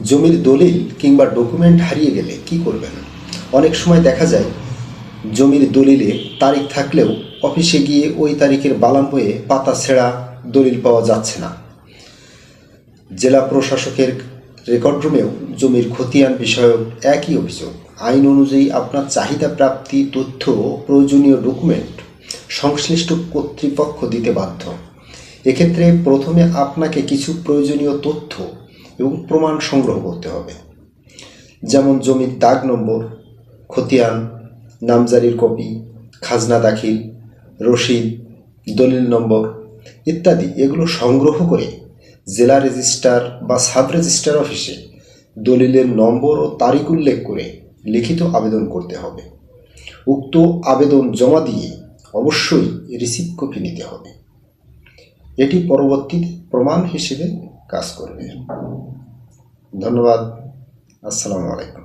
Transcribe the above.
জমির দলিল কিংবা ডকুমেন্ট হারিয়ে গেলে কি করবেন? অনেক সময় দেখা যায় জমির দলিলে তারিখ থাকলেও অফিসে গিয়ে ওই তারিখের বালাম হয়ে পাতা ছেঁড়া দলিল পাওয়া যাচ্ছে না। জেলা প্রশাসকের রেকর্ড রুমেও জমির খতিয়ান বিষয়ক একই অভিযোগ। আইন অনুযায়ী আপনার চাহিদা প্রাপ্তি তথ্য ও প্রয়োজনীয় ডকুমেন্ট সংশ্লিষ্ট কর্তৃপক্ষ দিতে বাধ্য। এক্ষেত্রে প্রথমে আপনাকে কিছু প্রয়োজনীয় তথ্য এবং প্রমাণ সংগ্রহ করতে হবে, যেমন জমির দাগ নম্বর, খতিয়ান, নামজারির কপি, খাজনা দাখিল, রসিদ, দলিল নম্বর ইত্যাদি। এগুলো সংগ্রহ করে জেলা রেজিস্ট্রার বা সাব রেজিস্ট্রার অফিসে দলিলের নম্বর ও তারিখ উল্লেখ করে লিখিত আবেদন করতে হবে। উক্ত আবেদন জমা দিয়ে অবশ্যই রিসিপ্ট কপি নিতে হবে। এটি পরবর্তীতে প্রমাণ হিসেবে কাজ করবে। ধন্যবাদ। আসসালামু আলাইকুম।